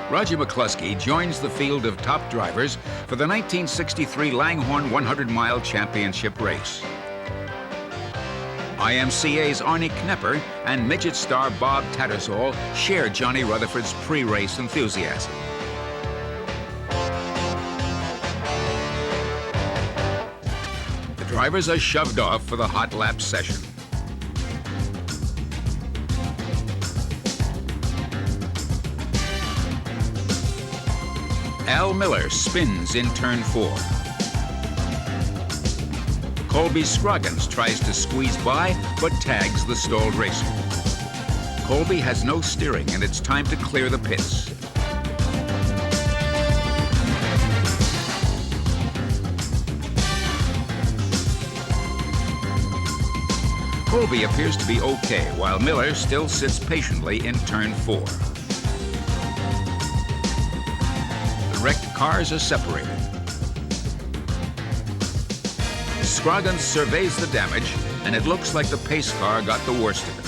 Roger McCluskey joins the field of top drivers for the 1963 Langhorne 100-mile championship race. IMCA's Arnie Knepper and midget star Bob Tattersall share Johnny Rutherford's pre-race enthusiasm. The drivers are shoved off for the hot lap session. Al Miller spins in turn 4. Colby Scroggins tries to squeeze by, but tags the stalled racer. Colby has no steering, and it's time to clear the pits. Colby appears to be okay, while Miller still sits patiently in turn 4. The wrecked cars are separated. Scroggins surveys the damage, and it looks like the pace car got the worst of it.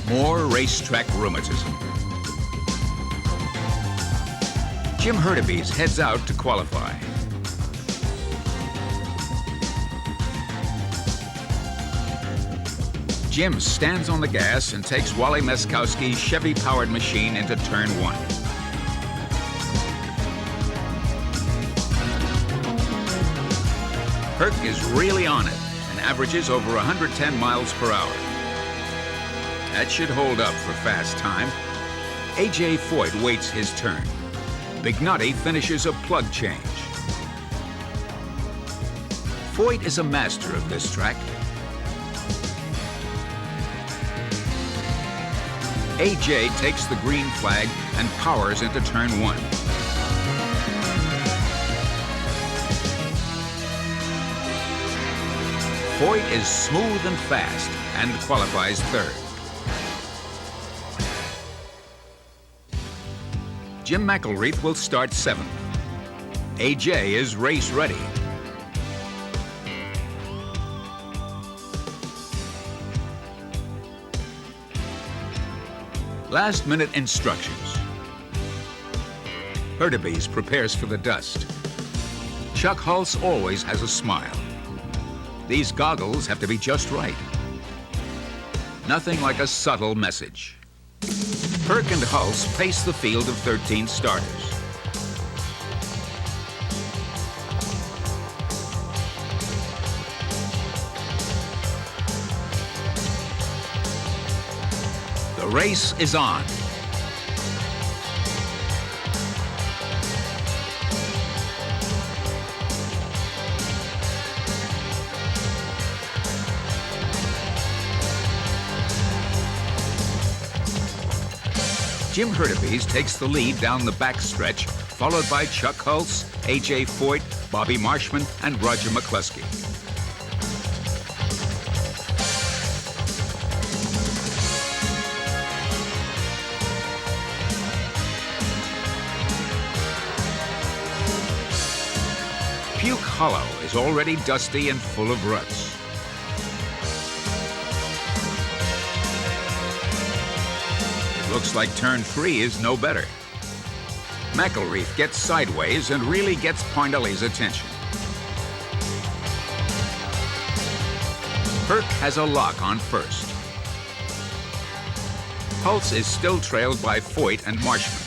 More racetrack rheumatism. Jim Hurtubise heads out to qualify. Jim stands on the gas and takes Wally Meskowski's Chevy-powered machine into turn 1. Herc is really on it and averages over 110 miles per hour. That should hold up for fast time. A.J. Foyt waits his turn. Bignotti finishes a plug change. Foyt is a master of this track. A.J. takes the green flag and powers into turn 1. Foyt is smooth and fast and qualifies 3rd. Jim McElreath will start 7th. A.J. is race ready. Last-minute instructions. Hurtubise prepares for the dust. Chuck Hulse always has a smile. These goggles have to be just right. Nothing like a subtle message. Herc and Hulse pace the field of 13 starters. The race is on. Jim Hurtubise takes the lead down the backstretch, followed by Chuck Hulse, A.J. Foyt, Bobby Marshman, and Roger McCluskey. Puke Hollow is already dusty and full of ruts. It looks like turn 3 is no better. McElreath gets sideways and really gets Poindally's attention. Herc has a lock on 1st. Hulse is still trailed by Foyt and Marshman.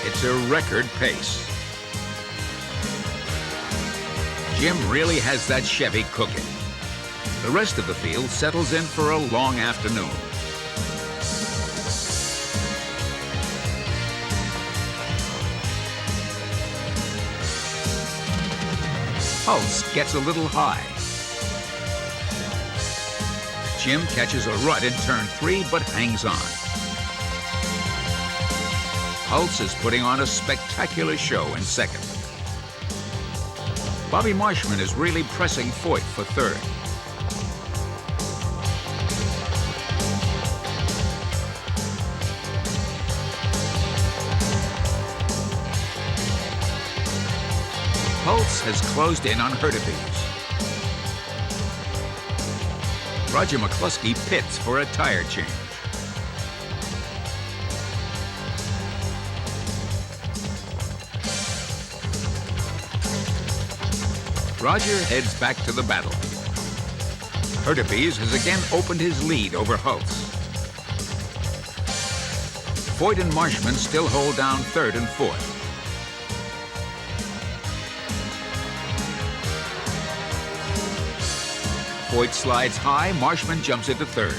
It's a record pace. Jim really has that Chevy cooking. The rest of the field settles in for a long afternoon. Hulse gets a little high. Jim catches a rut in turn 3, but hangs on. Hulse is putting on a spectacular show in 2nd. Bobby Marshman is really pressing Foyt for 3rd. Holtz has closed in on Hurtubise. Roger McCluskey pits for a tire change. Roger heads back to the battle. Hurtubise has again opened his lead over Holtz. Foyt and Marshman still hold down third and fourth. Foyt slides high, Marshman jumps into third.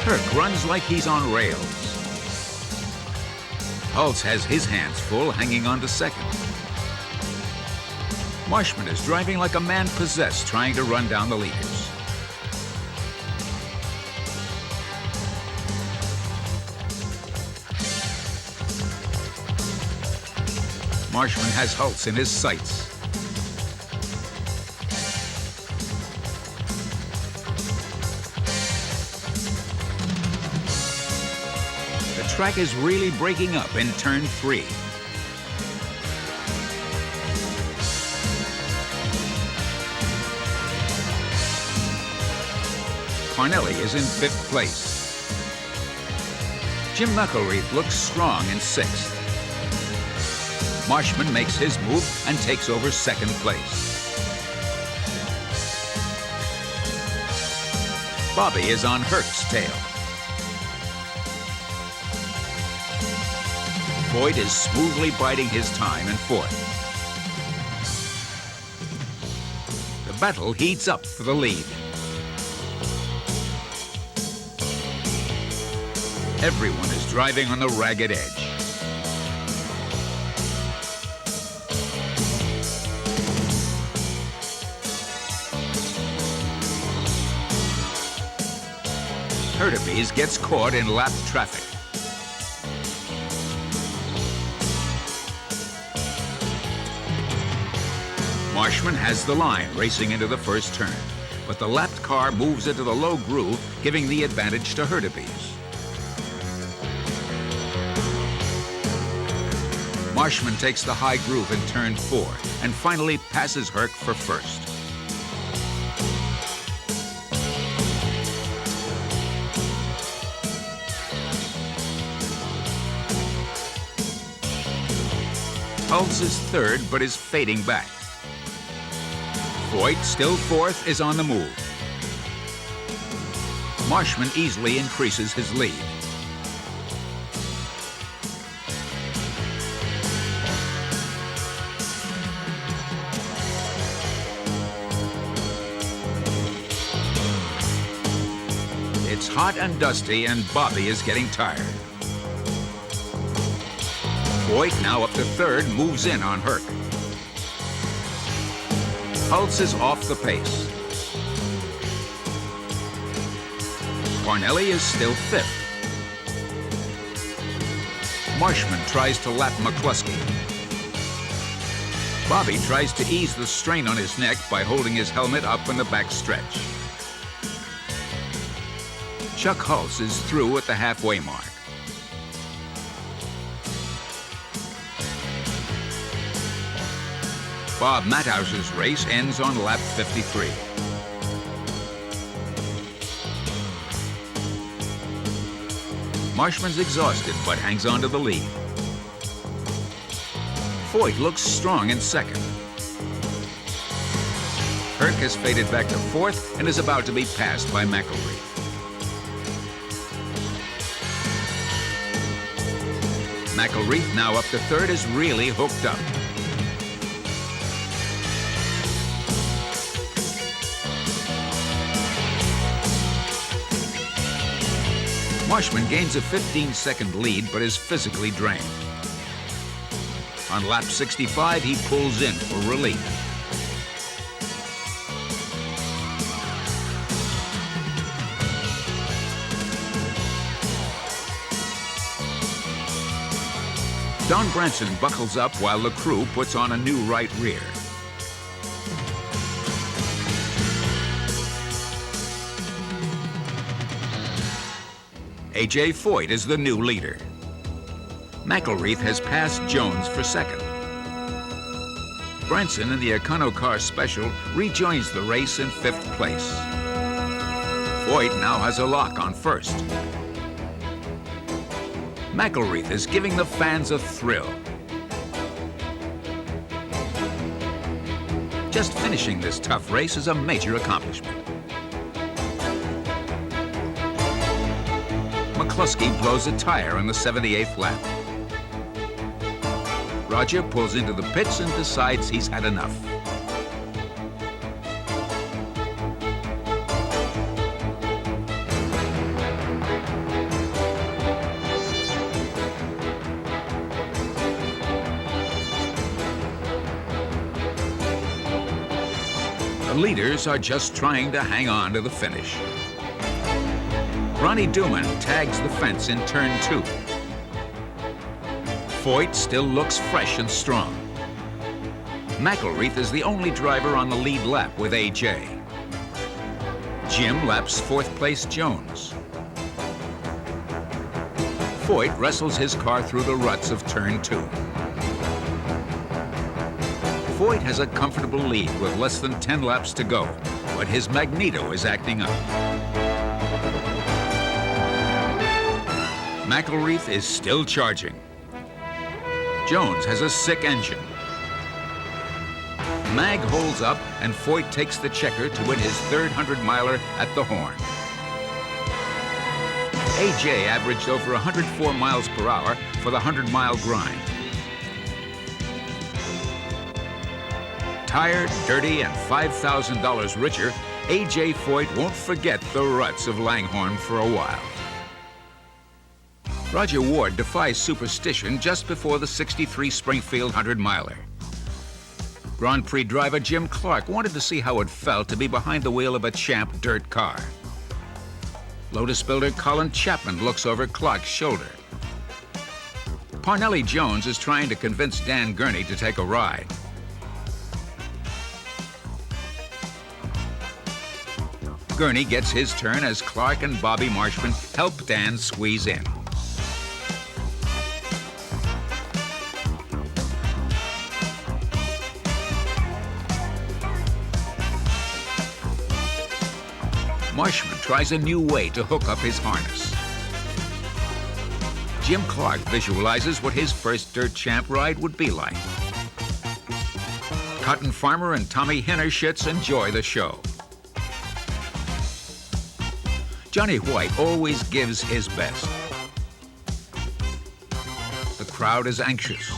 Herc runs like he's on rails. Holtz has his hands full, hanging on to second. Marshman is driving like a man possessed, trying to run down the leaders. Marshman has Holtz in his sights. The track is really breaking up in turn 3. Parnelli is in 5th place. Jim McElreath looks strong in 6th. Marshman makes his move and takes over 2nd place. Bobby is on Herc's tail. Foyt is smoothly biding his time in 4th. The battle heats up for the lead. Everyone is driving on the ragged edge. Hurtubise gets caught in lap traffic. Marshman has the line racing into the first turn, but the lapped car moves into the low groove, giving the advantage to Hurtubise. Marshman takes the high groove in turn 4 and finally passes Herc for first. Holtz is third, but is fading back. Foyt, still 4th, is on the move. Marshman easily increases his lead. It's hot and dusty, and Bobby is getting tired. Foyt, now up to 3rd, moves in on Herc. Holtz is off the pace. Parnelli is still 5th. Marshman tries to lap McCluskey. Bobby tries to ease the strain on his neck by holding his helmet up in the back stretch. Chuck Holtz is through at the halfway mark. Bob Mathauser's race ends on lap 53. Marshman's exhausted, but hangs on to the lead. Foyt looks strong in 2nd. Herc has faded back to 4th and is about to be passed by McElreath. McElreath, now up to 3rd, is really hooked up. Marshman gains a 15-second lead, but is physically drained. On lap 65, he pulls in for relief. Don Branson buckles up while the crew puts on a new right rear. A.J. Foyt is the new leader. McElreath has passed Jones for second. Branson in the Econo Car Special rejoins the race in 5th place. Foyt now has a lock on first. McElreath is giving the fans a thrill. Just finishing this tough race is a major accomplishment. McCluskey blows a tire on the 78th lap. Roger pulls into the pits and decides he's had enough. The leaders are just trying to hang on to the finish. Ronnie Duman tags the fence in turn 2. Foyt still looks fresh and strong. McElreath is the only driver on the lead lap with AJ. Jim laps 4th place Jones. Foyt wrestles his car through the ruts of turn 2. Foyt has a comfortable lead with less than 10 laps to go, but his magneto is acting up. McElreath is still charging. Jones has a sick engine. Mag holds up and Foyt takes the checker to win his 3rd 100-miler at the Horn. AJ averaged over 104 miles per hour for the 100-mile grind. Tired, dirty, and $5,000 richer, AJ Foyt won't forget the ruts of Langhorne for a while. Roger Ward defies superstition just before the 63 Springfield 100-miler. Grand Prix driver Jim Clark wanted to see how it felt to be behind the wheel of a champ dirt car. Lotus builder Colin Chapman looks over Clark's shoulder. Parnelli Jones is trying to convince Dan Gurney to take a ride. Gurney gets his turn as Clark and Bobby Marshman help Dan squeeze in. Marshman tries a new way to hook up his harness. Jim Clark visualizes what his first dirt champ ride would be like. Cotton Farmer and Tommy Hinnerschitz enjoy the show. Johnny White always gives his best. The crowd is anxious.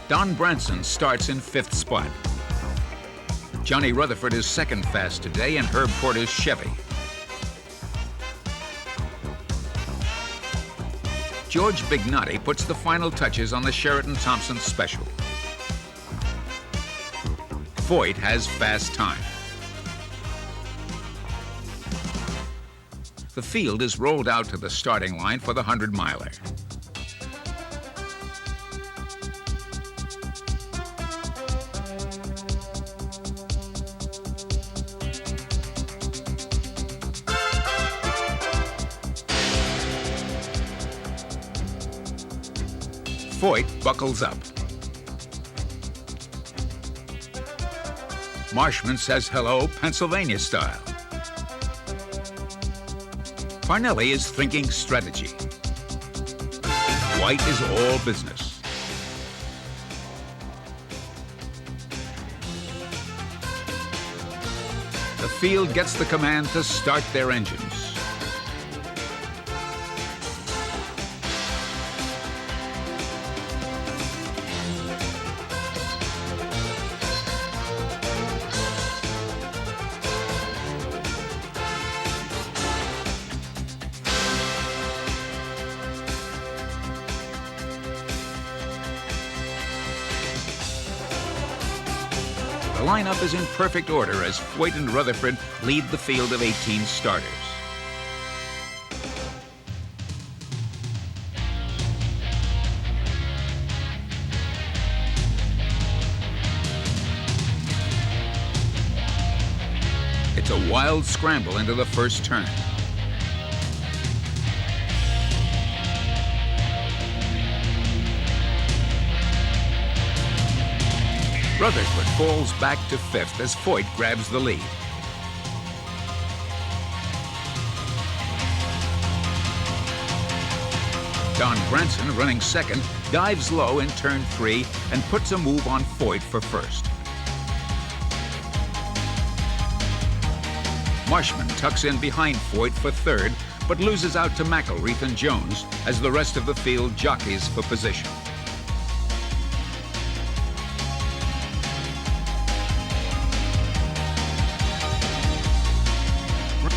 Don Branson starts in 5th spot. Johnny Rutherford is 2nd fast today, and Herb Porter's Chevy. George Bignotti puts the final touches on the Sheraton Thompson Special. Foyt has fast time. The field is rolled out to the starting line for the 100-miler. Foyt buckles up. Marshman says hello, Pennsylvania style. Parnelli is thinking strategy. White is all business. The field gets the command to start their engines. The lineup is in perfect order as Foyt and Rutherford lead the field of 18 starters. It's a wild scramble into the first turn. Rutherford falls back to fifth as Foyt grabs the lead. Don Branson, running second, dives low in turn 3 and puts a move on Foyt for first. Marshman tucks in behind Foyt for third, but loses out to McElreath and Jones as the rest of the field jockeys for position.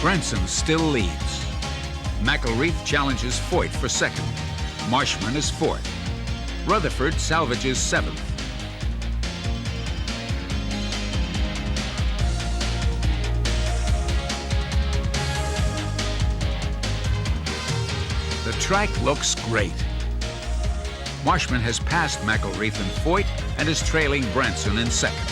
Branson still leads. McElreath challenges Foyt for second. Marshman is fourth. Rutherford salvages seventh. The track looks great. Marshman has passed McElreath and Foyt and is trailing Branson in second.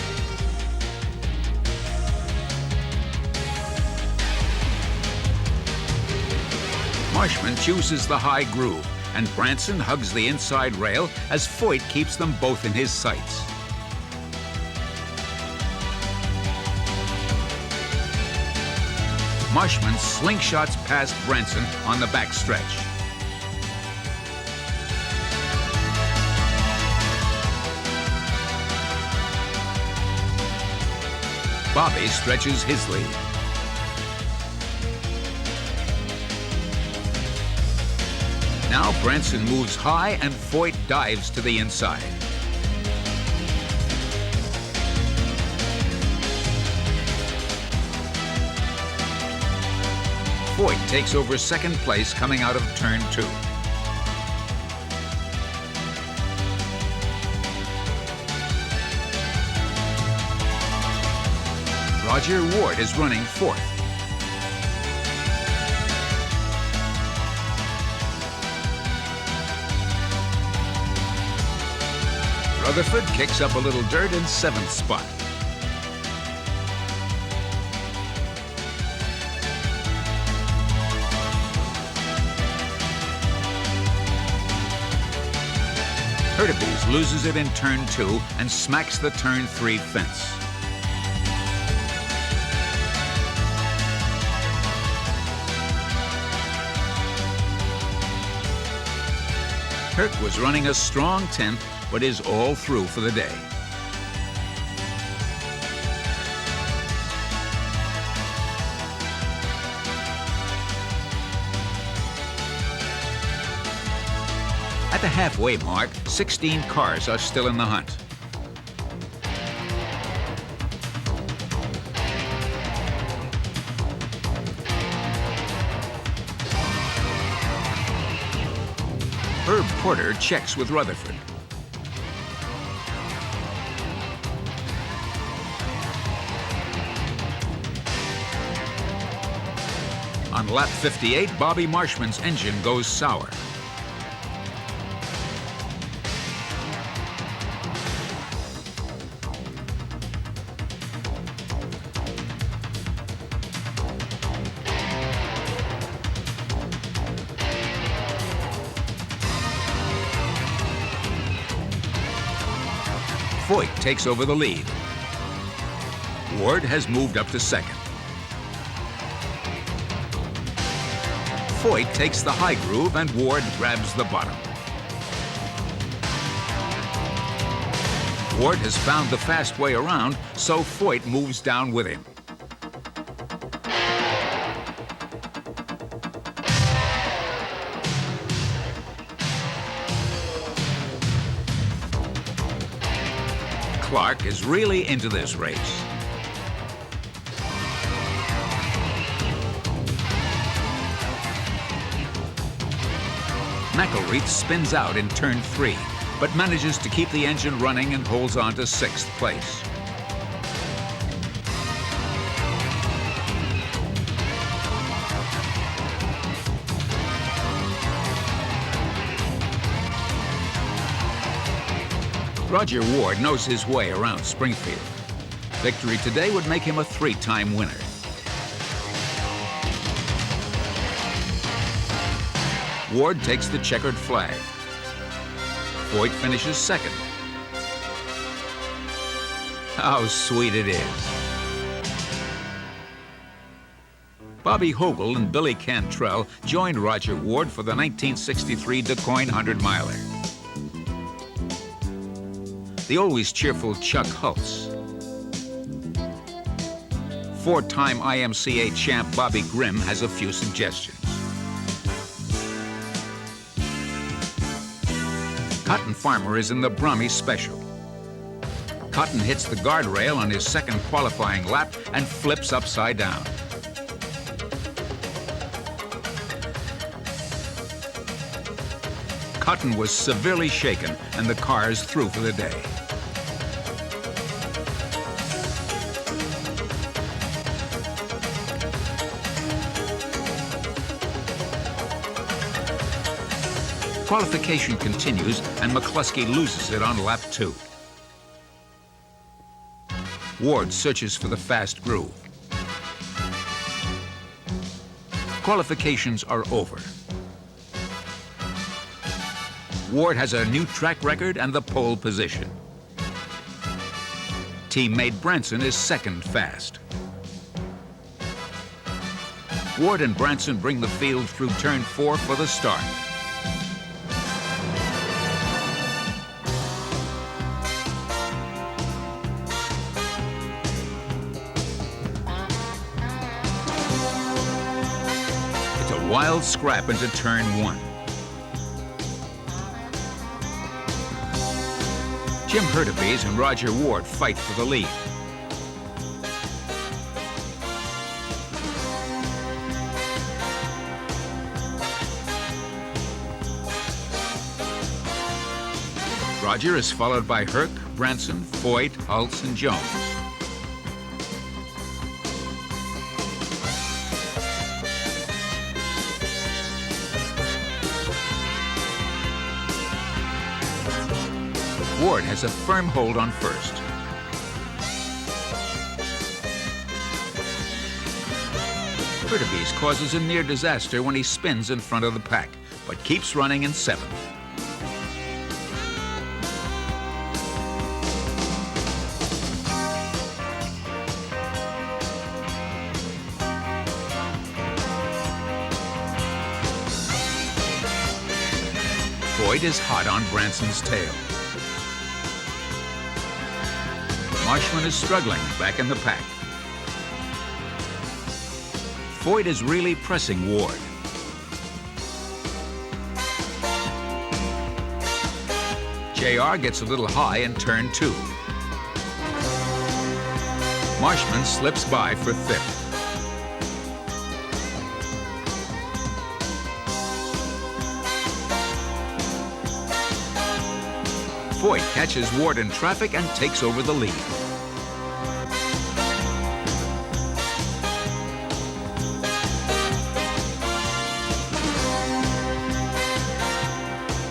Marshman chooses the high groove, and Branson hugs the inside rail as Foyt keeps them both in his sights. Marshman slingshots past Branson on the back stretch. Bobby stretches his lead. Now Branson moves high and Foyt dives to the inside. Foyt takes over second place coming out of turn 2. Roger Ward is running fourth. Rutherford kicks up a little dirt in seventh spot. Hurtubise loses it in turn 2 and smacks the turn 3 fence. Kirk was running a strong 10th, but is all through for the day. At the halfway mark, 16 cars are still in the hunt. Herb Porter checks with Rutherford. On lap 58, Bobby Marshman's engine goes sour. Foyt takes over the lead. Ward has moved up to second. Foyt takes the high groove and Ward grabs the bottom. Ward has found the fast way around, so Foyt moves down with him. Clark is really into this race. McElreath spins out in turn 3, but manages to keep the engine running and holds on to 6th place. Roger Ward knows his way around Springfield. Victory today would make him a 3-time winner. Ward takes the checkered flag. Foyt finishes second. How sweet it is. Bobby Hogle and Billy Cantrell joined Roger Ward for the 1963 DuQuoin 100-miler. The always cheerful Chuck Hulse, four-time IMCA champ Bobby Grimm has a few suggestions. Cotton Farmer is in the Brummy Special. Cotton hits the guardrail on his second qualifying lap and flips upside down. Cotton was severely shaken and the car's through for the day. Qualification continues and McCluskey loses it on lap 2. Ward searches for the fast groove. Qualifications are over. Ward has a new track record and the pole position. Teammate Branson is second fast. Ward and Branson bring the field through turn 4 for the start. Wild scrap into turn 1. Jim Hurtubise and Roger Ward fight for the lead. Roger is followed by Herc, Branson, Foyt, Hulse, and Jones. Ward has a firm hold on first. Hurtubise causes a near disaster when he spins in front of the pack, but keeps running in 7th. Foyt is hot on Branson's tail. Marshman is struggling back in the pack. Foyt is really pressing Ward. JR gets a little high in turn 2. Marshman slips by for 5th. Foyt catches Ward in traffic and takes over the lead.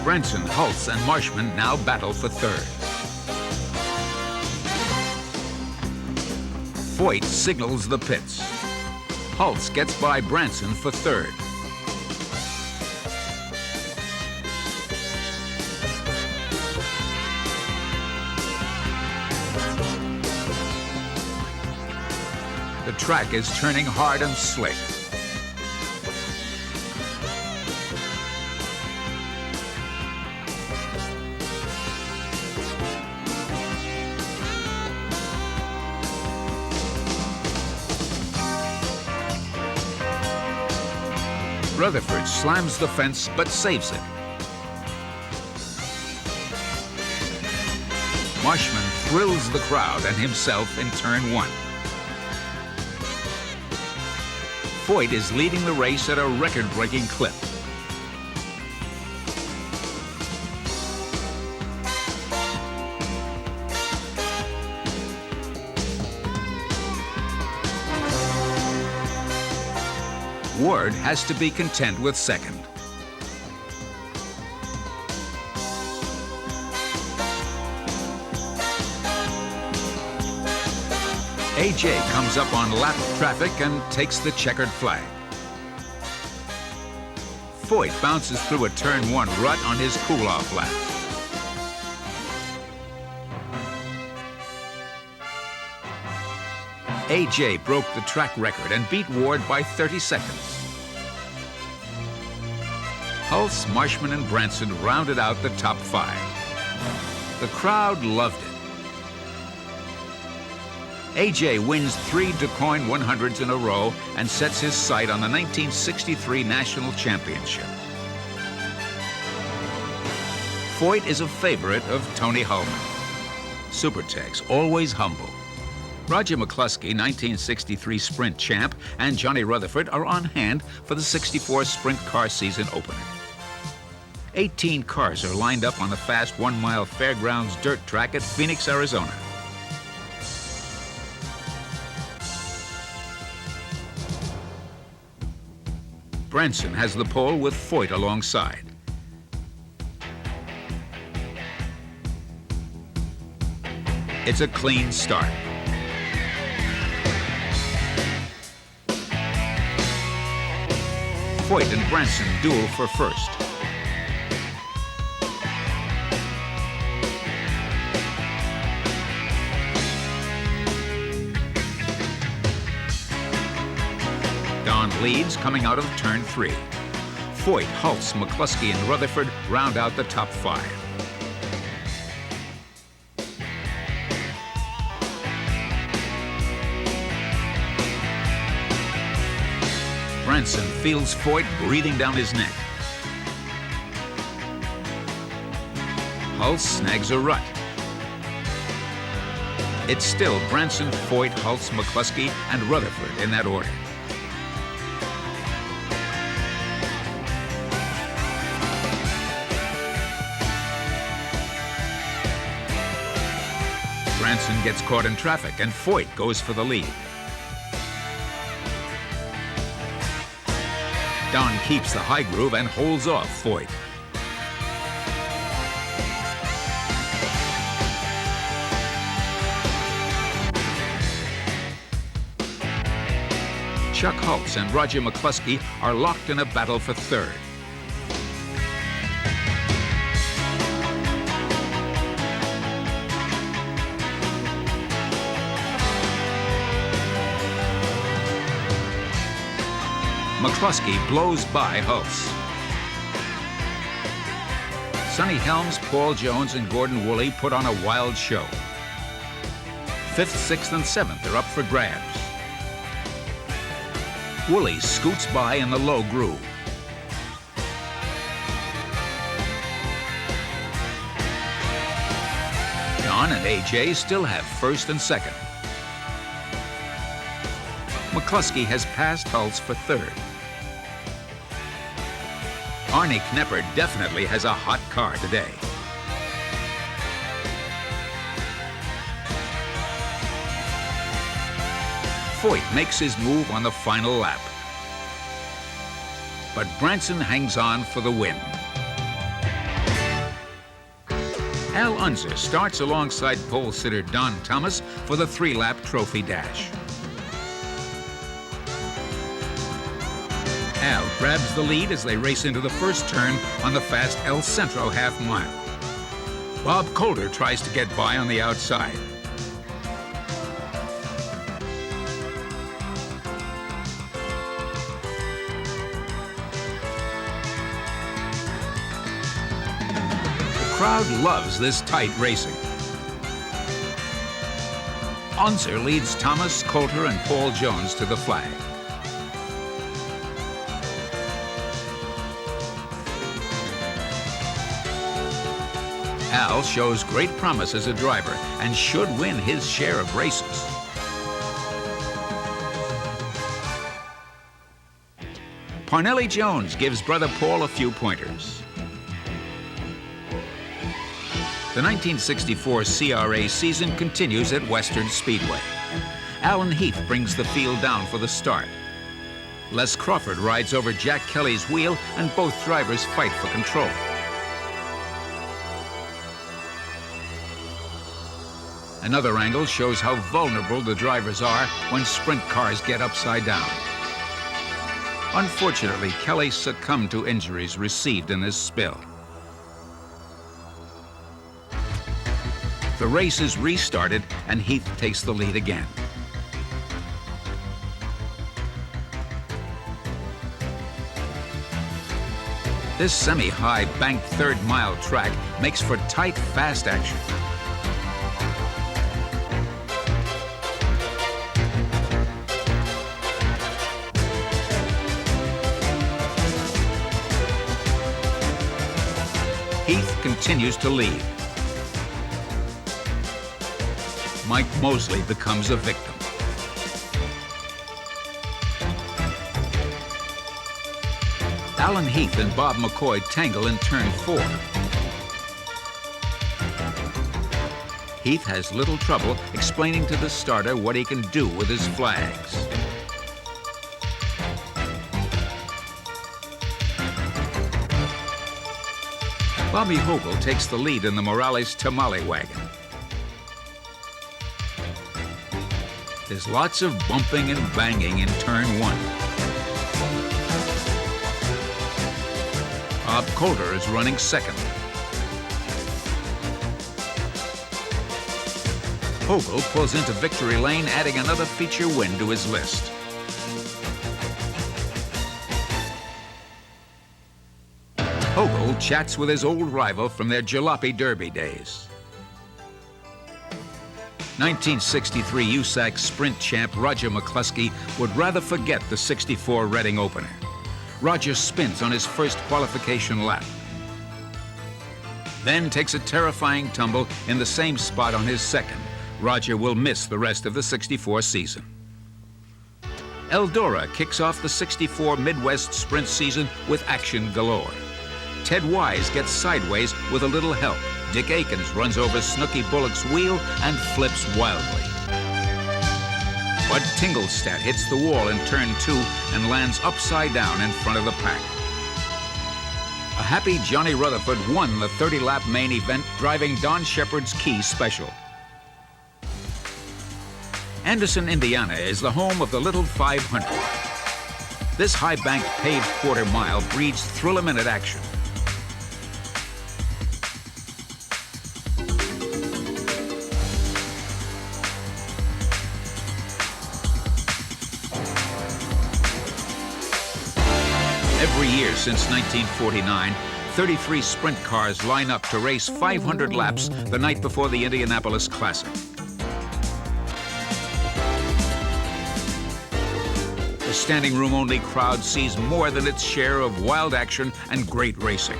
Branson, Hulse, and Marshman now battle for 3rd. Foyt signals the pits. Hulse gets by Branson for 3rd. The track is turning hard and slick. Rutherford slams the fence but saves it. Marshman thrills the crowd and himself in turn 1. Foyt is leading the race at a record-breaking clip. Ward has to be content with 2nd. AJ comes up on lap traffic and takes the checkered flag. Foyt bounces through a turn 1 rut on his cool-off lap. A.J. broke the track record and beat Ward by 30 seconds. Hulse, Marshman, and Branson rounded out the top 5. The crowd loved it. A.J. wins 3 DuQuoin 100s in a row and sets his sight on the 1963 National Championship. Foyt is a favorite of Tony Hulman. Supertex, always humble. Roger McCluskey, 1963 Sprint champ, and Johnny Rutherford are on hand for the '64 Sprint car season opener. 18 cars are lined up on the fast 1-mile fairgrounds dirt track at Phoenix, Arizona. Branson has the pole with Foyt alongside. It's a clean start. Foyt and Branson duel for first. Don leads coming out of turn 3. Foyt, Hulse, McCluskey, and Rutherford round out the top 5. Branson feels Foyt breathing down his neck. Hulse snags a rut. It's still Branson, Foyt, Hulse, McCluskey, and Rutherford in that order. Branson gets caught in traffic, and Foyt goes for the lead. Don keeps the high groove and holds off Foyt. Chuck Hulse and Roger McCluskey are locked in a battle for third. McCluskey blows by Hulse. Sonny Helms, Paul Jones, and Gordon Woolley put on a wild show. 5th, 6th, and 7th are up for grabs. Woolley scoots by in the low groove. Don and A.J. still have 1st and 2nd. McCluskey has passed Hulse for 3rd. Arnie Knepper definitely has a hot car today. Foyt makes his move on the final lap. But Branson hangs on for the win. Al Unser starts alongside pole sitter Don Thomas for the 3-lap trophy dash. Al grabs the lead as they race into the first turn on the fast El Centro half-mile. Bob Colder tries to get by on the outside. The crowd loves this tight racing. Unser leads Thomas, Coulter, and Paul Jones to the flag. Al shows great promise as a driver and should win his share of races. Parnelli Jones gives brother Paul a few pointers. The 1964 CRA season continues at Western Speedway. Alan Heath brings the field down for the start. Les Crawford rides over Jack Kelly's wheel, and both drivers fight for control. Another angle shows how vulnerable the drivers are when sprint cars get upside down. Unfortunately, Kelly succumbed to injuries received in this spill. The race is restarted, and Heath takes the lead again. This semi-high banked third-mile track makes for tight, fast action. Heath continues to lead. Mike Mosley becomes a victim. Alan Heath and Bob McCoy tangle in turn 4. Heath has little trouble explaining to the starter what he can do with his flags. Bobby Hogle takes the lead in the Morales Tamale wagon. There's lots of bumping and banging in turn 1. Bob Coulter is running second. Hogle pulls into victory lane, adding another feature win to his list. Hogle chats with his old rival from their Jalopy Derby days. 1963 USAC sprint champ Roger McCluskey would rather forget the '64 Reading opener. Roger spins on his first qualification lap, then takes a terrifying tumble in the same spot on his second. Roger will miss the rest of the '64 season. Eldora kicks off the '64 Midwest sprint season with action galore. Ted Wise gets sideways with a little help. Dick Akins runs over Snooky Bullock's wheel and flips wildly. Bud Tinglestad hits the wall in turn 2 and lands upside down in front of the pack. A happy Johnny Rutherford won the 30-lap main event driving Don Shepard's Key Special. Anderson, Indiana is the home of the Little 500. This high-banked paved quarter mile breeds thrill-a-minute action. Every year since 1949, 33 sprint cars line up to race 500 laps the night before the Indianapolis Classic. The standing room only crowd sees more than its share of wild action and great racing.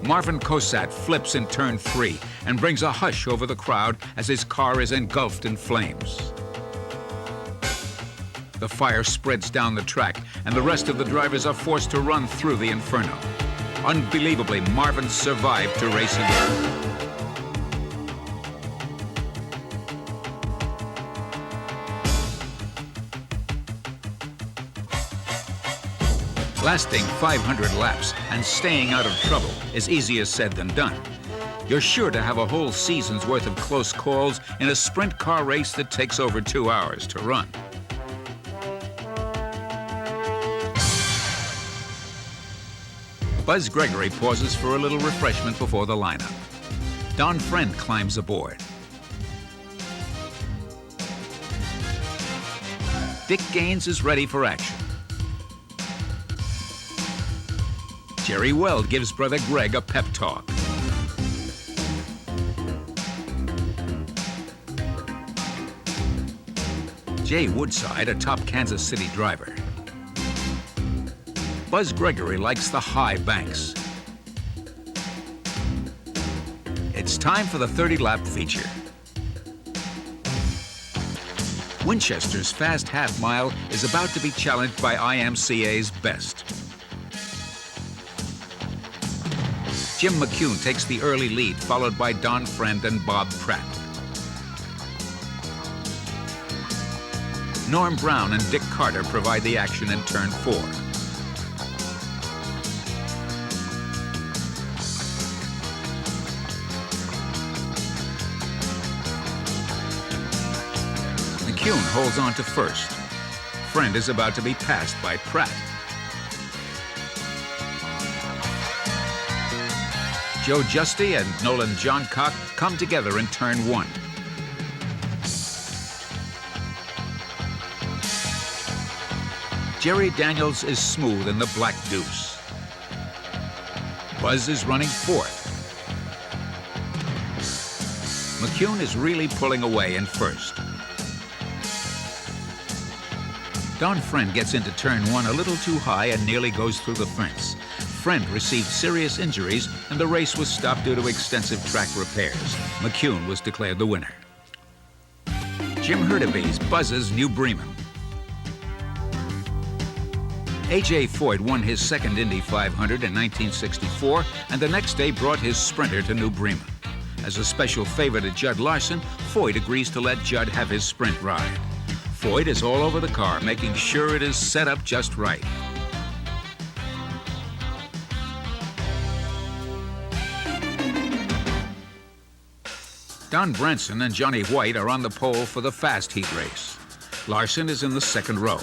Marvin Kosat flips in turn 3 and brings a hush over the crowd as his car is engulfed in flames. The fire spreads down the track, and the rest of the drivers are forced to run through the inferno. Unbelievably, Marvin survived to race again. Lasting 500 laps and staying out of trouble is easier said than done. You're sure to have a whole season's worth of close calls in a sprint car race that takes over 2 hours to run. Buzz Gregory pauses for a little refreshment before the lineup. Don Friend climbs aboard. Dick Gaines is ready for action. Jerry Weld gives brother Greg a pep talk. Jay Woodside, a top Kansas City driver. Buzz Gregory likes the high banks. It's time for the 30-lap feature. Winchester's fast half mile is about to be challenged by IMCA's best. Jim McCune takes the early lead, followed by Don Friend and Bob Pratt. Norm Brown and Dick Carter provide the action in turn 4. McCune holds on to first. Friend is about to be passed by Pratt. Joe Justy and Nolan Johncock come together in turn 1. Jerry Daniels is smooth in the Black Deuce. Buzz is running 4th. McCune is really pulling away in 1st. Don Friend gets into turn 1 a little too high and nearly goes through the fence. Friend received serious injuries and the race was stopped due to extensive track repairs. McCune was declared the winner. Jim Hurtubise buzzes New Bremen. A.J. Foyt won his 2nd Indy 500 in 1964 and the next day brought his Sprinter to New Bremen. As a special favor to Judd Larson, Foyt agrees to let Judd have his sprint ride. Foyt is all over the car, making sure it is set up just right. Don Branson and Johnny White are on the pole for the fast heat race. Larson is in the 2nd row.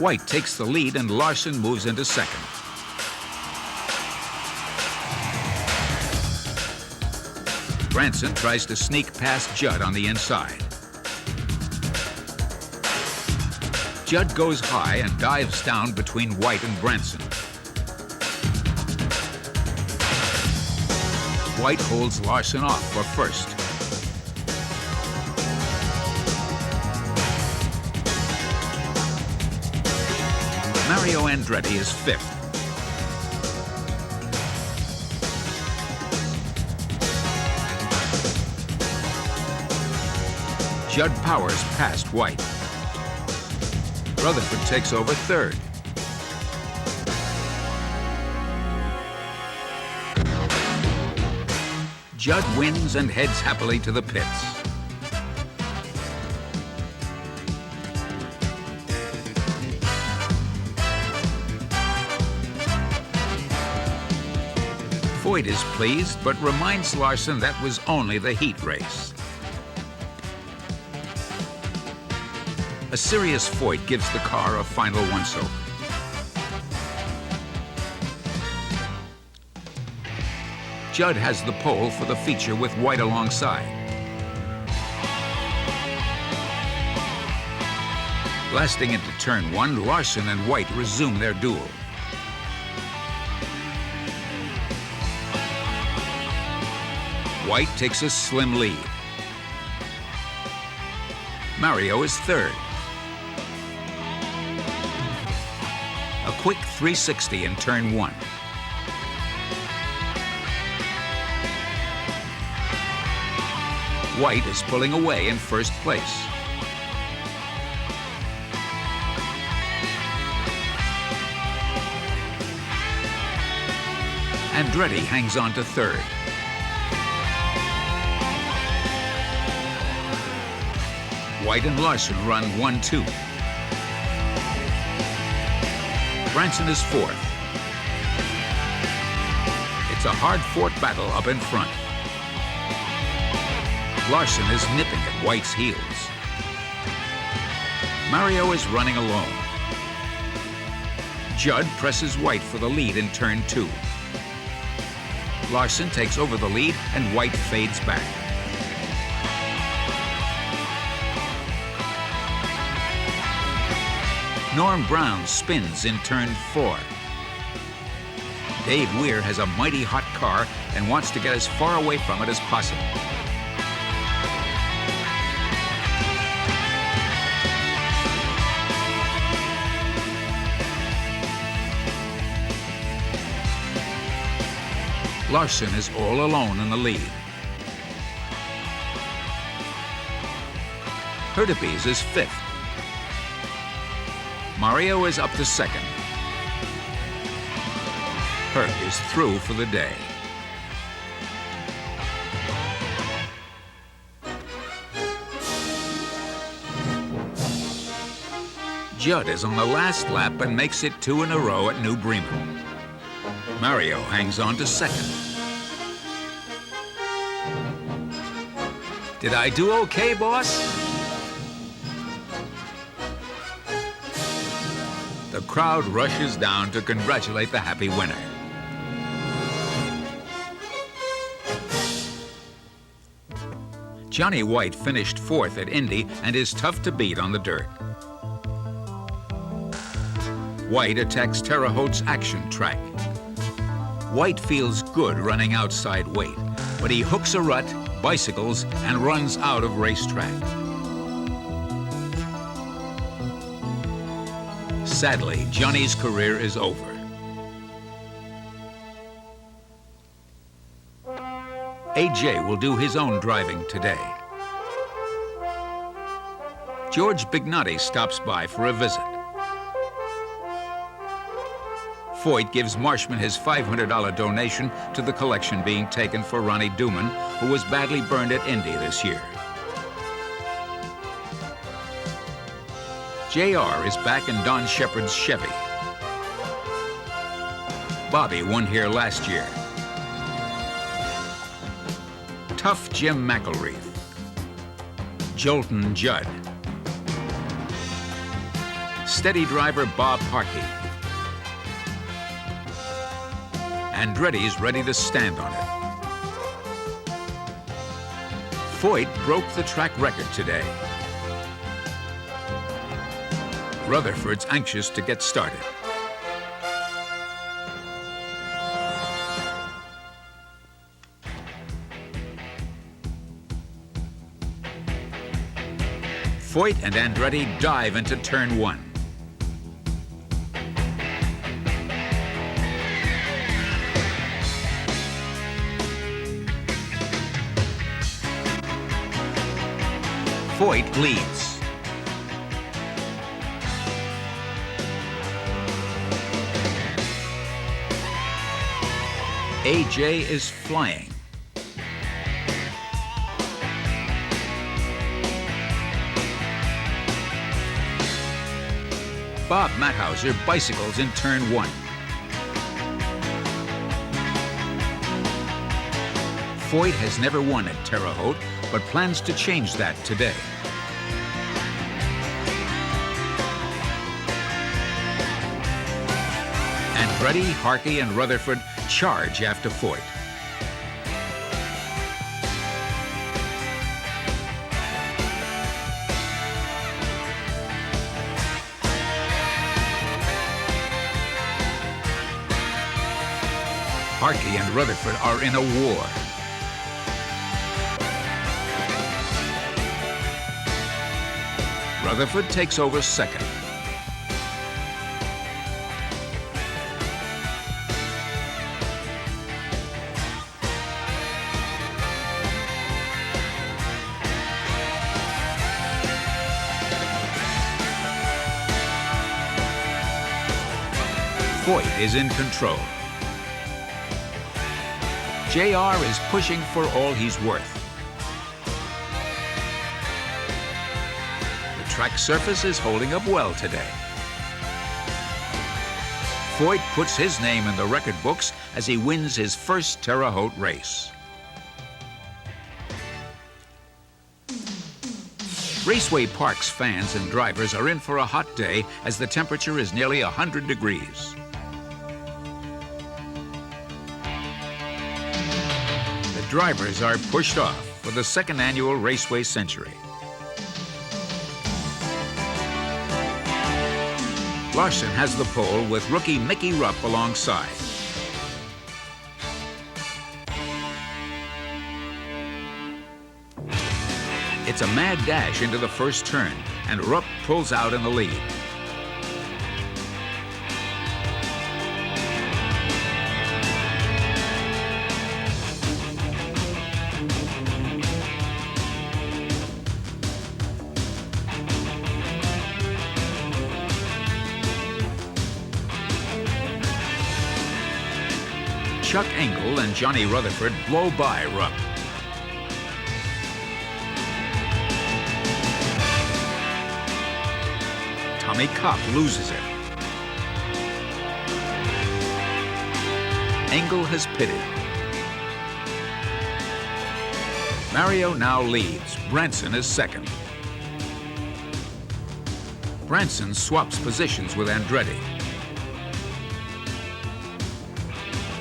White takes the lead and Larson moves into 2nd. Branson tries to sneak past Judd on the inside. Judd goes high and dives down between White and Branson. White holds Larson off for 1st. Mario Andretti is 5th. Judd Powers passed White. Rutherford takes over 3rd. Judd wins and heads happily to the pits. Foyt is pleased, but reminds Larson that was only the heat race. A serious Foyt gives the car a final once-over. Judd has the pole for the feature with White alongside. Blasting into turn 1, Larson and White resume their duel. White takes a slim lead. Mario is 3rd. A quick 360 in turn 1. White is pulling away in 1st place. Andretti hangs on to 3rd. White and Larson run 1-2. Branson is 4th. It's a hard-fought battle up in front. Larson is nipping at White's heels. Mario is running alone. Judd presses White for the lead in turn 2. Larson takes over the lead and White fades back. Norm Brown spins in turn 4. Dave Weir has a mighty hot car and wants to get as far away from it as possible. Larson is all alone in the lead. Hurtubise is 5th. Mario is up to 2nd. Hurt is through for the day. Judd is on the last lap and makes it 2 in a row at New Bremen. Mario hangs on to 2nd. Did I do okay, boss? The crowd rushes down to congratulate the happy winner. Johnny White finished 4th at Indy and is tough to beat on the dirt. White attacks Terre Haute's action track. White feels good running outside weight, but he hooks a rut, bicycles, and runs out of racetrack. Sadly, Johnny's career is over. AJ will do his own driving today. George Bignotti stops by for a visit. Foyt gives Marshman his $500 donation to the collection being taken for Ronnie Duman, who was badly burned at Indy this year. JR is back in Don Shepard's Chevy. Bobby won here last year. Tough Jim McElreath. Jolton Judd. Steady driver Bob Harkey. Andretti's ready to stand on it. Foyt broke the track record today. Rutherford's anxious to get started. Foyt and Andretti dive into turn 1. Foyt leads. AJ is flying. Bob Mathauser bicycles in turn 1. Foyt has never won at Terre Haute, but plans to change that today. Andretti, Harkey, and Rutherford charge after Foyt. Harkey and Rutherford are in a war. Rutherford takes over second. Foyt is in control. JR is pushing for all he's worth. The track surface is holding up well today. Foyt puts his name in the record books as he wins his first Terre Haute race. Raceway Park's fans and drivers are in for a hot day as the temperature is nearly 100 degrees. The drivers are pushed off for the second annual Raceway Century. Larson has the pole with rookie Mickey Rupp alongside. It's a mad dash into the first turn, and Rupp pulls out in the lead. Chuck Engel and Johnny Rutherford blow by Rupp. Tommy Kopp loses it. Engel has pitted. Mario now leads. Branson is second. Branson swaps positions with Andretti.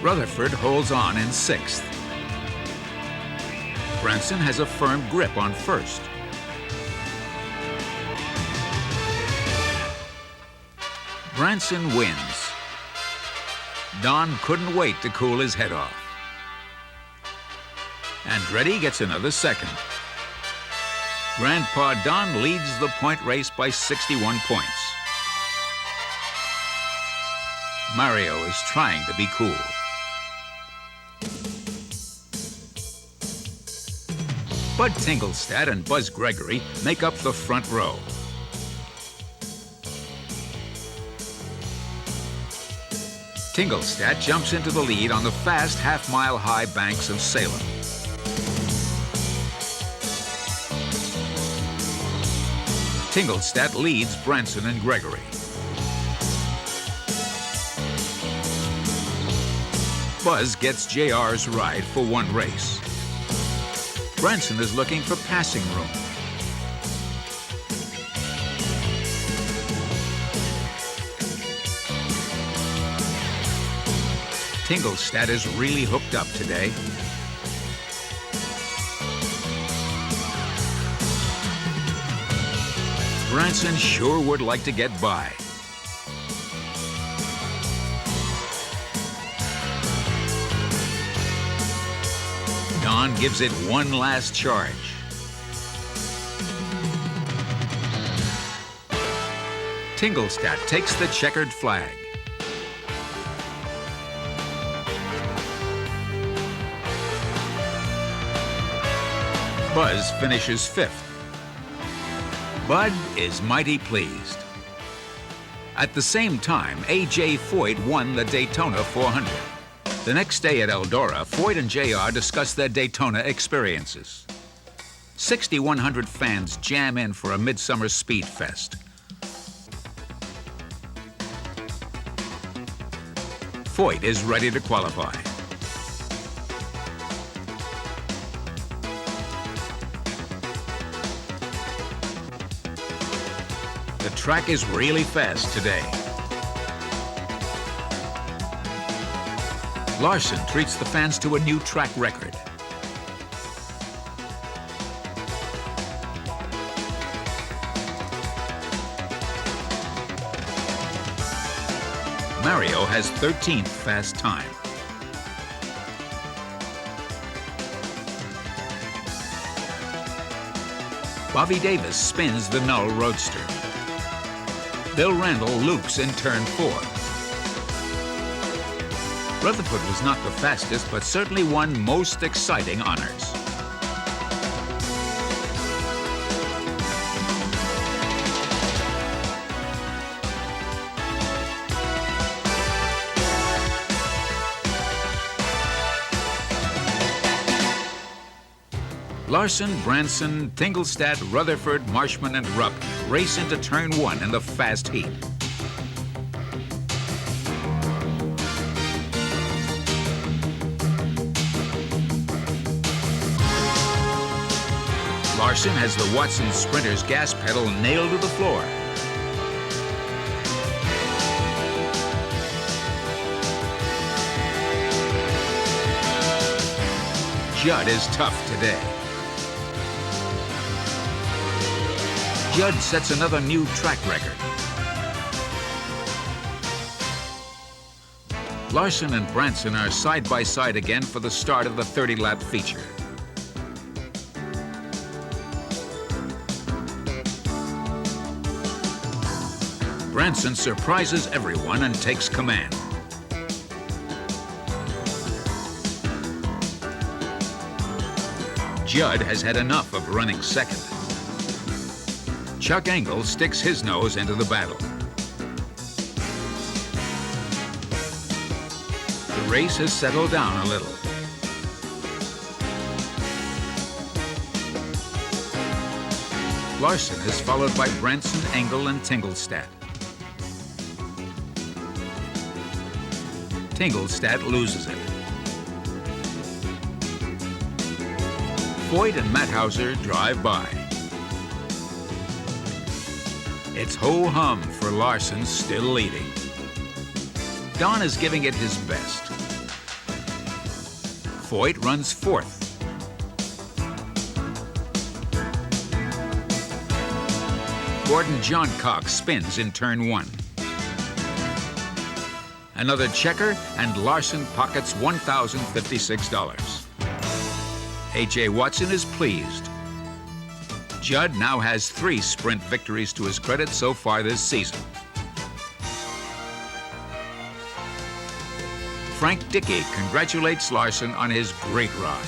Rutherford holds on in sixth. Branson has a firm grip on first. Branson wins. Don couldn't wait to cool his head off. Andretti gets another second. Grandpa Don leads the point race by 61 points. Mario is trying to be cool. Bud Tingelstad and Buzz Gregory make up the front row. Tingelstad jumps into the lead on the fast half-mile-high banks of Salem. Tingelstad leads Branson and Gregory. Buzz gets JR's ride for one race. Branson is looking for passing room. Tingelstad is really hooked up today. Branson sure would like to get by. Don gives it one last charge. Tingelstad takes the checkered flag. Buzz finishes fifth. Bud is mighty pleased. At the same time, A.J. Foyt won the Daytona 400. The next day at Eldora, Foyt and JR discuss their Daytona experiences. 6,100 fans jam in for a midsummer speed fest. Foyt is ready to qualify. The track is really fast today. Larson treats the fans to a new track record. Mario has 13th fast time. Bobby Davis spins the Null Roadster. Bill Randall loops in turn 4. Rutherford was not the fastest, but certainly won most exciting honors. Larson, Branson, Tingelstad, Rutherford, Marshman, and Rupp race into turn 1 in the fast heat. Larson has the Watson Sprinter's gas pedal nailed to the floor. Judd is tough today. Judd sets another new track record. Larson and Branson are side by side again for the start of the 30-lap feature. Branson surprises everyone and takes command. Judd has had enough of running second. Chuck Engel sticks his nose into the battle. The race has settled down a little. Larson is followed by Branson, Engel, and Tingelstad. Tingelstad loses it. Foyt and Matthauser drive by. It's ho-hum for Larson, still leading. Don is giving it his best. Foyt runs 4th. Gordon John Cox spins in turn 1. Another checker, and Larson pockets $1,056. A.J. Watson is pleased. Judd now has 3 sprint victories to his credit so far this season. Frank Dickey congratulates Larson on his great ride.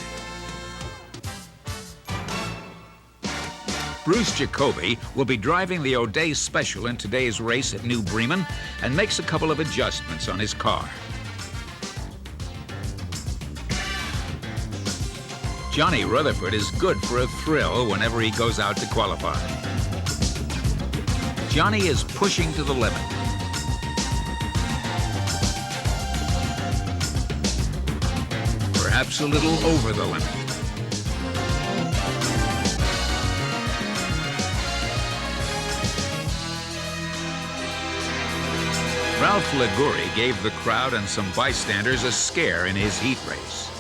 Bruce Jacoby will be driving the O'Day Special in today's race at New Bremen and makes a couple of adjustments on his car. Johnny Rutherford is good for a thrill whenever he goes out to qualify. Johnny is pushing to the limit. Perhaps a little over the limit. Ralph Liguri gave the crowd and some bystanders a scare in his heat race.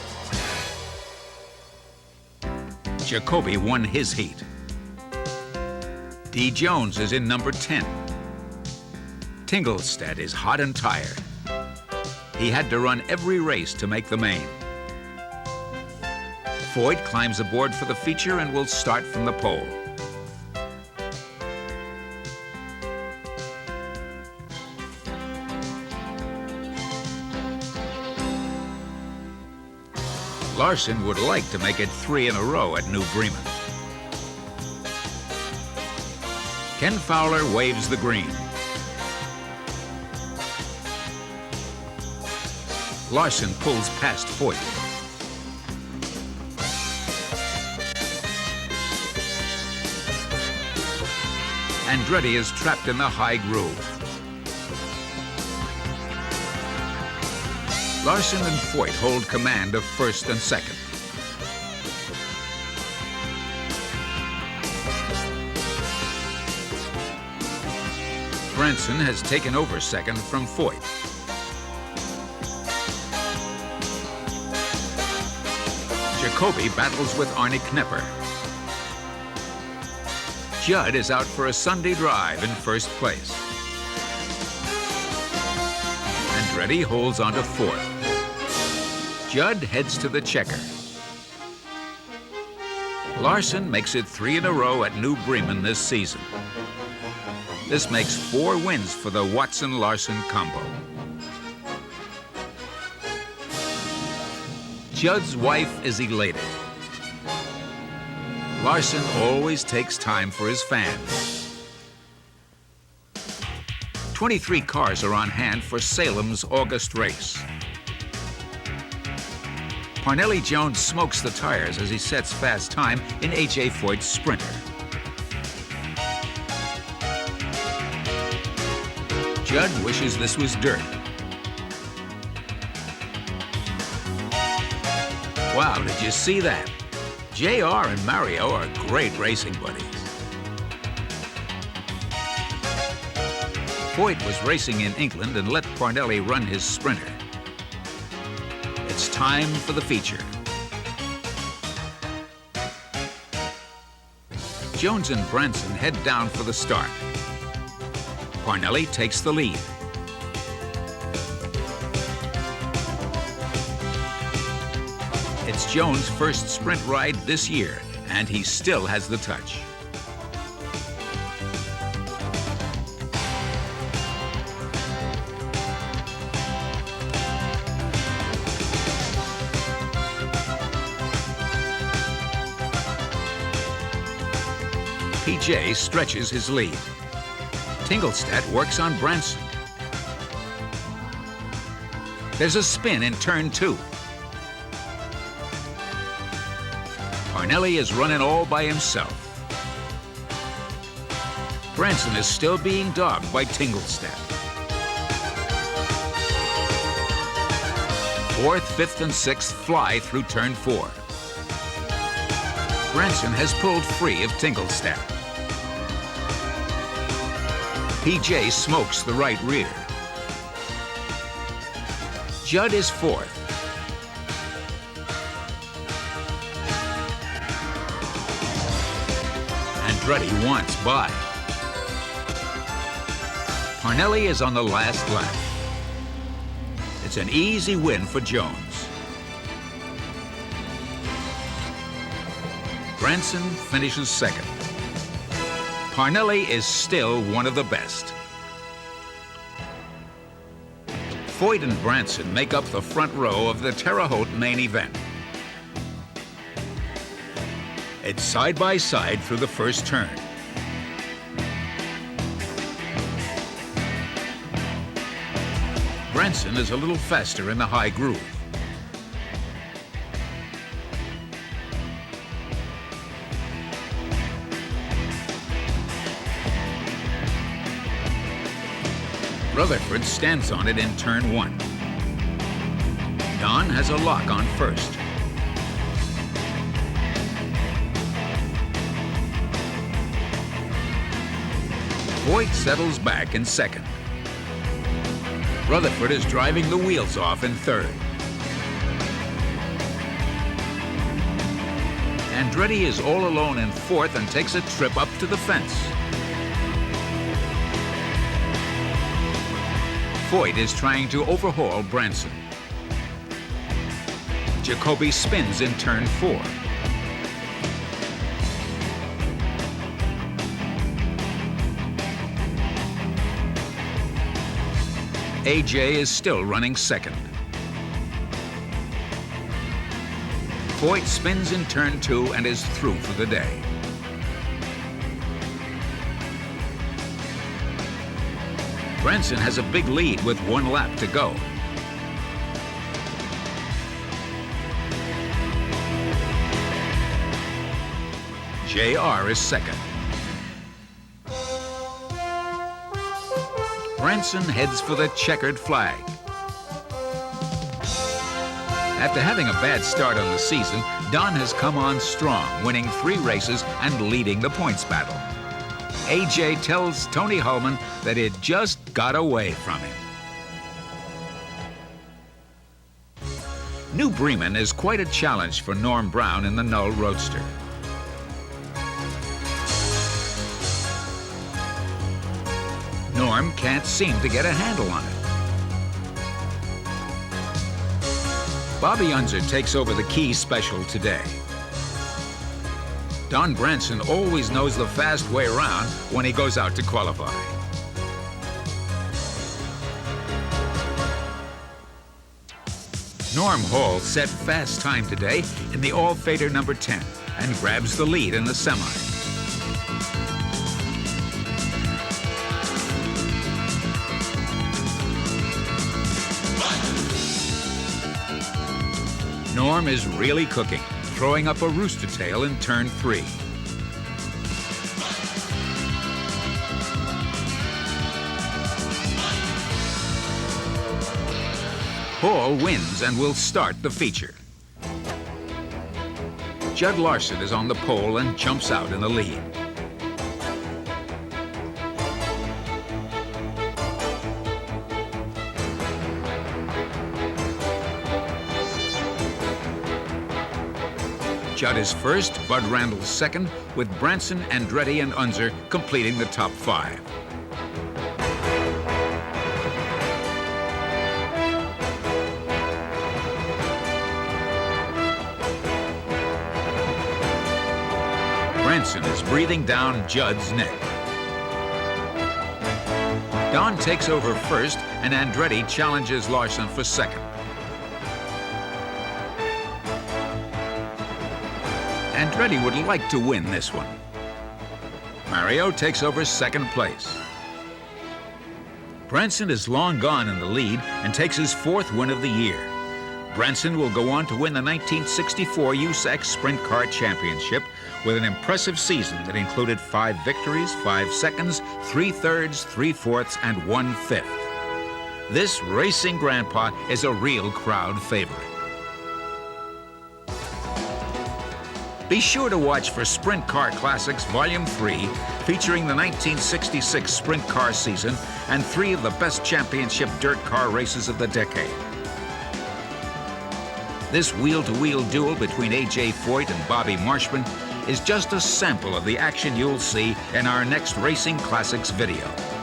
Jacoby won his heat. D. Jones is in number 10. Tingelstedt is hot and tired. He had to run every race to make the main. Foyt climbs aboard for the feature and will start from the pole. Larson would like to make it 3 in a row at New Bremen. Ken Fowler waves the green. Larson pulls past Foyt. Andretti is trapped in the high groove. Larson and Foyt hold command of first and second. Branson has taken over second from Foyt. Jacoby battles with Arnie Knepper. Judd is out for a Sunday drive in first place. Andretti holds on to fourth. Judd heads to the checker. Larson makes it 3 in a row at New Bremen this season. This makes 4 wins for the Watson-Larson combo. Judd's wife is elated. Larson always takes time for his fans. 23 cars are on hand for Salem's August race. Parnelli Jones smokes the tires as he sets fast time in A.J. Foyt's Sprinter. Judd wishes this was dirt. Wow, did you see that? JR and Mario are great racing buddies. Foyt was racing in England and let Parnelli run his Sprinter. It's time for the feature. Jones and Branson head down for the start. Parnelli takes the lead. It's Jones' first sprint ride this year, and he still has the touch. PJ stretches his lead. Tingelstedt works on Branson. There's a spin in turn 2. Parnelli is running all by himself. Branson is still being dogged by Tingelstedt. 4th, 5th, and 6th fly through turn 4. Branson has pulled free of Tingelstedt. PJ smokes the right rear. Judd is 4th. Andretti wants by. Parnelli is on the last lap. It's an easy win for Jones. Branson finishes second. Parnelli is still one of the best. Foyt and Branson make up the front row of the Terre Haute main event. It's side by side through the first turn. Branson is a little faster in the high groove. Rutherford stands on it in turn 1. Don has a lock on first. Foyt settles back in second. Rutherford is driving the wheels off in third. Andretti is all alone in fourth and takes a trip up to the fence. Foyt is trying to overhaul Branson. Jacoby spins in turn 4. AJ is still running second. Foyt spins in turn 2 and is through for the day. Branson has a big lead with 1 lap to go. JR is second. Branson heads for the checkered flag. After having a bad start on the season, Don has come on strong, winning 3 races and leading the points battle. AJ tells Tony Hulman that it just got away from him. New Bremen is quite a challenge for Norm Brown in the Null Roadster. Norm can't seem to get a handle on it. Bobby Unser takes over the key special today. Don Branson always knows the fast way around when he goes out to qualify. Norm Hall set fast time today in the all-fader number 10 and grabs the lead in the semi. Norm is really cooking, throwing up a rooster tail in turn 3. Hall wins and will start the feature. Judd Larson is on the pole and jumps out in the lead. Judd is first, Bud Randall second, with Branson, Andretti, and Unser completing the top 5. Branson is breathing down Judd's neck. Don takes over first, and Andretti challenges Larson for second. Andretti would like to win this one. Mario takes over second place. Branson is long gone in the lead and takes his 4th win of the year. Branson will go on to win the 1964 USAC Sprint Car Championship with an impressive season that included 5 victories, 5 seconds, 3 thirds, 3 fourths, and 1 fifth. This racing grandpa is a real crowd favorite. Be sure to watch for Sprint Car Classics Volume 3, featuring the 1966 Sprint Car season and 3 of the best championship dirt car races of the decade. This wheel-to-wheel duel between A.J. Foyt and Bobby Marshman is just a sample of the action you'll see in our next Racing Classics video.